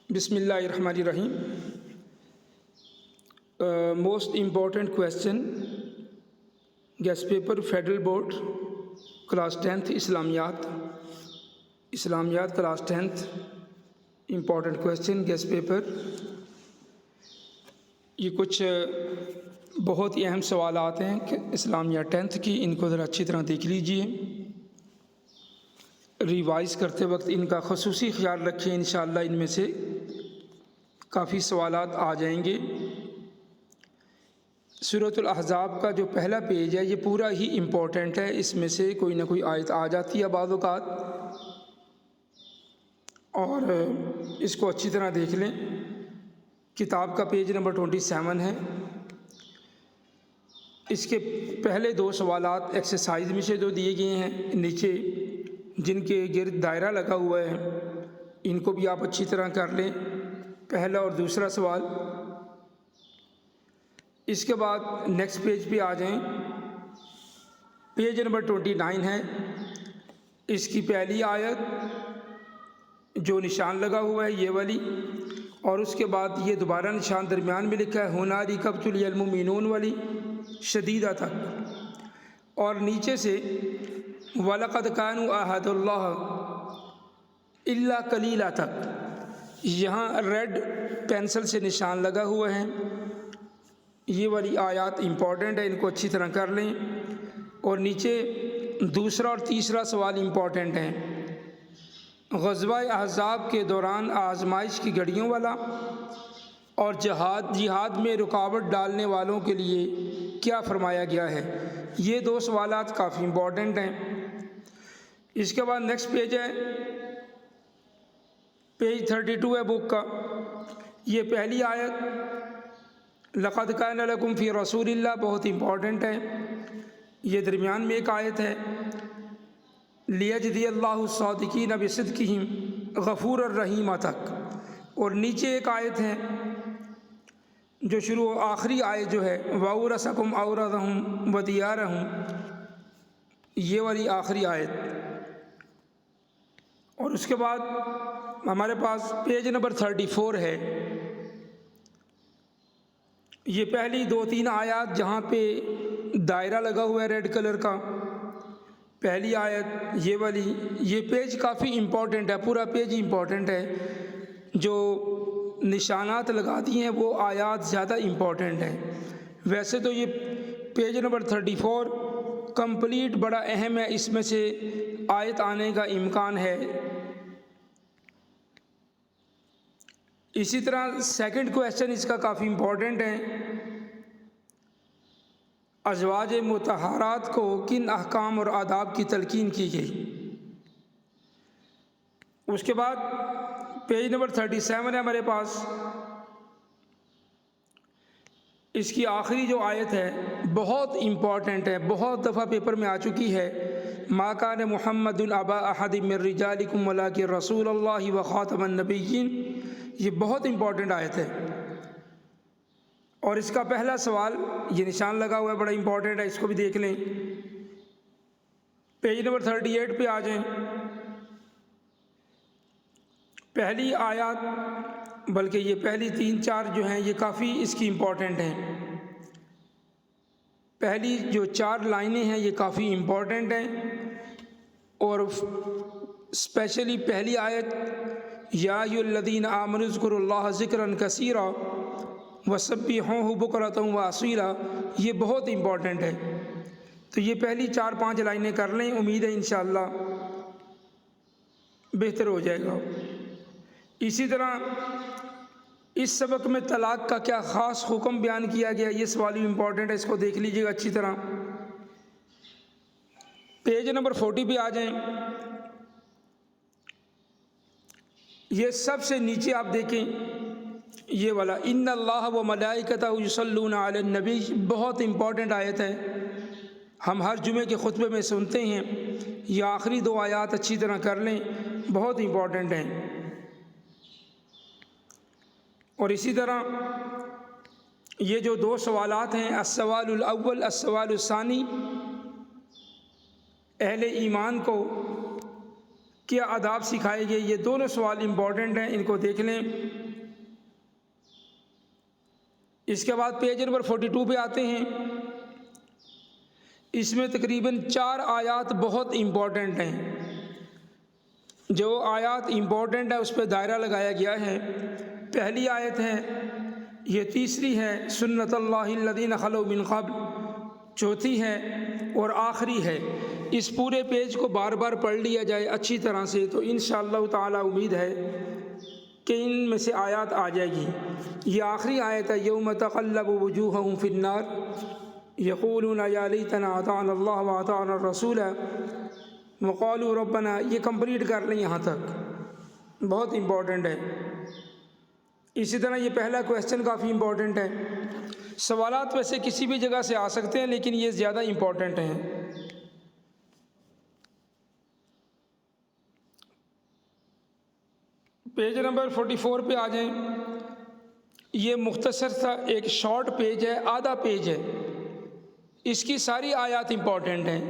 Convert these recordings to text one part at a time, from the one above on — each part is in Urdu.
بسم اللہ الرحمن الرحیم. Most important question guess paper federal board class 10th اسلامیات class 10th important question guess paper. یہ کچھ بہت ہی اہم سوالات ہیں کہ اسلامیات 10th کی، ان کو ذرا اچھی طرح دیکھ لیجئے. ریوائز کرتے وقت ان کا خصوصی خیال رکھیں، انشاءاللہ ان میں سے کافی سوالات آ جائیں گے. سورۃ الاحزاب کا جو پہلا پیج ہے یہ پورا ہی امپورٹنٹ ہے، اس میں سے کوئی نہ کوئی آیت آ جاتی ہے بعض اوقات، اور اس کو اچھی طرح دیکھ لیں. کتاب کا پیج نمبر 27 ہے. اس کے پہلے دو سوالات ایکسرسائز میں سے جو دیے گئے ہیں نیچے، جن کے گرد دائرہ لگا ہوا ہے، ان کو بھی آپ اچھی طرح کر لیں، پہلا اور دوسرا سوال. اس کے بعد نیکسٹ پیج پہ آ جائیں. پیج نمبر 29 ہے. اس کی پہلی آیت جو نشان لگا ہوا ہے یہ والی، اور اس کے بعد یہ دوبارہ نشان درمیان میں لکھا ہے ہنالک ابتلی المؤمنون والی شدیدہ تک، اور نیچے سے وَلَقَدْ كَانُوا عَهْدَ اللَّهِ إِلَّا قَلِيلًا تک. یہاں ریڈ پینسل سے نشان لگا ہوا ہے. یہ والی آیات امپورٹنٹ ہے، ان کو اچھی طرح کر لیں. اور نیچے دوسرا اور تیسرا سوال امپورٹنٹ ہیں. غزوہ احزاب کے دوران آزمائش کی گھڑیوں والا اور جہاد میں رکاوٹ ڈالنے والوں کے لیے کیا فرمایا گیا ہے. یہ دو سوالات کافی امپورٹنٹ ہیں. اس کے بعد نیکسٹ پیج ہے، پیج 32 ہے بک کا. یہ پہلی آیت لقد کان لکم فی رسول اللہ بہت امپورٹنٹ ہے. یہ درمیان میں ایک آیت ہے لیجزی اللہ الصادقین بصدقہم غفور الرحیم تک، اور نیچے ایک آیت ہے جو شروع آخری آیت جو ہے وَأَوْرَثَكُمْ أَرْضَهُمْ وَدِيَارَهُمْ، یہ والی آخری آیت. اور اس کے بعد ہمارے پاس پیج نمبر 34 ہے. یہ پہلی دو تین آیات جہاں پہ دائرہ لگا ہوا ہے ریڈ کلر کا، پہلی آیت یہ والی، یہ پیج کافی امپورٹنٹ ہے، پورا پیج امپورٹنٹ ہے. جو نشانات لگا دی ہیں وہ آیات زیادہ امپورٹنٹ ہیں. ویسے تو یہ پیج نمبر 34 کمپلیٹ بڑا اہم ہے، اس میں سے آیت آنے کا امکان ہے. اسی طرح سیکنڈ کویسچن اس کا کافی امپورٹنٹ ہے. ازواج مطہرات کو کن احکام اور آداب کی تلقین کی گئی. اس کے بعد پیج نمبر 37 ہے ہمارے پاس. اس کی آخری جو آیت ہے بہت امپورٹنٹ ہے، بہت دفعہ پیپر میں آ چکی ہے. ما کان محمد ابا احد من رجالکم ولکن رسول اللہ وخاتم النبیین. یہ بہت امپورٹنٹ آیت ہے. اور اس کا پہلا سوال یہ نشان لگا ہوا ہے، بڑا امپورٹنٹ ہے، اس کو بھی دیکھ لیں. پیج نمبر 38 پہ آ جائیں. پہلی آیات، بلکہ یہ پہلی 3-4 جو ہیں یہ کافی اس کی امپورٹنٹ ہیں. پہلی جو 4 لائنیں ہیں یہ کافی امپورٹنٹ ہیں. اور اسپیشلی پہلی آیت یا ایھا الذین آمنوا اذکروا اللہ ذکرا کثیرا وسبحوہ بکرۃ واصیلا، یہ بہت امپورٹنٹ ہے. تو یہ پہلی 4-5 لائنیں کر لیں، امید ہے انشاءاللہ بہتر ہو جائے گا. اسی طرح اس سبق میں طلاق کا کیا خاص حکم بیان کیا گیا، یہ سوال بھی امپورٹنٹ ہے، اس کو دیکھ لیجیے گا اچھی طرح. پیج نمبر 40 پہ آ جائیں. یہ سب سے نیچے آپ دیکھیں یہ والا ان اللہ و ملائکتہ یصلون علی النبی، بہت امپورٹنٹ آیت ہے، ہم ہر جمعے کے خطبے میں سنتے ہیں. یہ آخری 2 آیات اچھی طرح کر لیں، بہت امپورٹنٹ ہیں. اور اسی طرح یہ جو 2 سوالات ہیں، السوال الاول السوال الثانی، اہل ایمان کو کیا آداب سکھائے گئے؟ یہ دونوں سوال امپورٹنٹ ہیں، ان کو دیکھ لیں۔ اس کے بعد پیج نمبر 42 پہ آتے ہیں۔ اس میں تقریباً 4 آیات بہت امپورٹنٹ ہیں۔ جو آیات امپورٹنٹ ہے اس پہ دائرہ لگایا گیا ہے۔ پہلی آیت ہے، یہ تیسری ہے، سنت اللہ الذین خلو من قبل، چوتھی ہے اور آخری ہے۔ اس پورے پیج کو بار بار پڑھ لیا جائے اچھی طرح سے تو انشاءاللہ تعالی امید ہے کہ ان میں سے آیات آ جائے گی۔ یہ آخری آیت ہے، یوم تقلب وجوہہم فی النار یقولون یا لیتنا اطعنا اللہ واطعنا الرسول وقالوا ربنا۔ یہ کمپلیٹ کر لیں یہاں تک، بہت امپورٹنٹ ہے۔ اسی طرح یہ پہلا کویسچن کافی امپورٹنٹ ہے۔ سوالات ویسے کسی بھی جگہ سے آ سکتے ہیں لیکن یہ زیادہ امپورٹنٹ ہیں۔ پیج نمبر 44 پہ آ جائیں۔ یہ مختصر سا ایک شارٹ پیج ہے، آدھا پیج ہے، اس کی ساری آیات امپورٹنٹ ہیں۔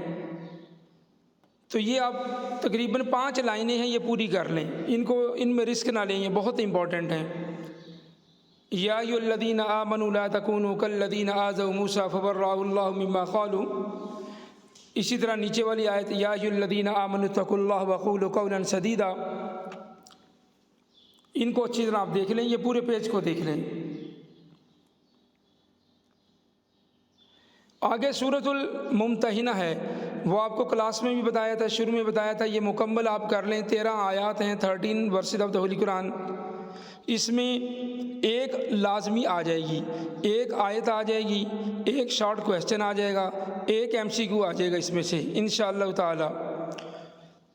تو یہ آپ تقریباً 5 لائنیں ہیں، یہ پوری کر لیں، ان میں رسک نہ لیں، یہ بہت امپورٹنٹ ہیں۔ یا ایھا الذین آمنوا لا تکونوا کالذین آذوا موسیٰ فبرأہ اللہ مما قالوا۔ اسی طرح نیچے والی آیت، یا ایھا الذین آمنوا اتقوا اللہ وقولوا قولا سدیدا۔ ان کو اچھی طرح آپ دیکھ لیں، یہ پورے پیج کو دیکھ لیں۔ آگے سورۃ الممتحنہ ہے، وہ آپ کو کلاس میں بھی بتایا تھا، شروع میں بتایا تھا، یہ مکمل آپ کر لیں۔ 13 آیات ہیں، 13 ورسز آف دا ہولی قرآن۔ اس میں ایک لازمی آ جائے گی، ایک آیت آ جائے گی، ایک شارٹ کویسچن آ جائے گا، ایک MCQ آ جائے گا اس میں سے انشاءاللہ تعالی۔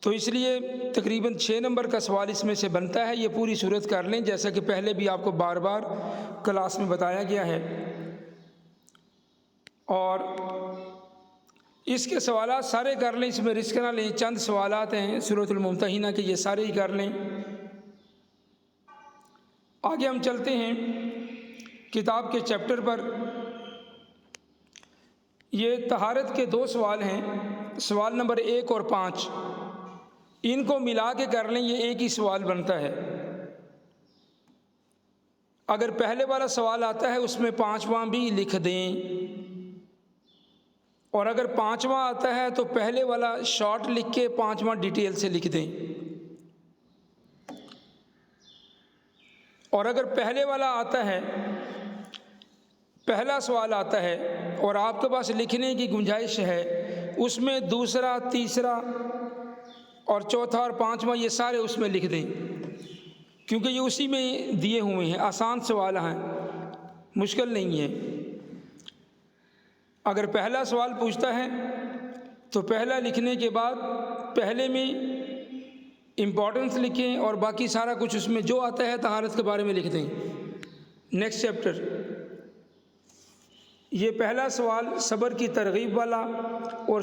تو اس لیے تقریباً 6 نمبر کا سوال اس میں سے بنتا ہے۔ یہ پوری صورت کر لیں جیسا کہ پہلے بھی آپ کو بار بار کلاس میں بتایا گیا ہے۔ اور اس کے سوالات سارے کر لیں، اس میں رسک نہ لیں۔ چند سوالات ہیں سورۃ الممتحنہ کے، یہ سارے ہی کر لیں۔ آگے ہم چلتے ہیں کتاب کے چیپٹر پر۔ یہ طہارت کے 2 سوال ہیں، سوال نمبر 1 اور 5۔ ان کو ملا کے کر لیں، یہ ایک ہی سوال بنتا ہے۔ اگر پہلے والا سوال آتا ہے اس میں 5واں بھی لکھ دیں، اور اگر 5واں آتا ہے تو پہلے والا شارٹ لکھ کے 5واں ڈیٹیل سے لکھ دیں۔ اور اگر پہلے والا آتا ہے، پہلا سوال آتا ہے اور آپ کے پاس لکھنے کی گنجائش ہے، اس میں دوسرا، تیسرا اور چوتھا اور 5واں یہ سارے اس میں لکھ دیں، کیونکہ یہ اسی میں دیے ہوئے ہیں، آسان سوال ہیں، مشکل نہیں ہے۔ اگر پہلا سوال پوچھتا ہے تو پہلا لکھنے کے بعد پہلے میں امپورٹنس لکھیں اور باقی سارا کچھ اس میں جو آتا ہے طہارت کے بارے میں لکھ دیں۔ نیکسٹ چیپٹر، یہ پہلا سوال صبر کی ترغیب والا اور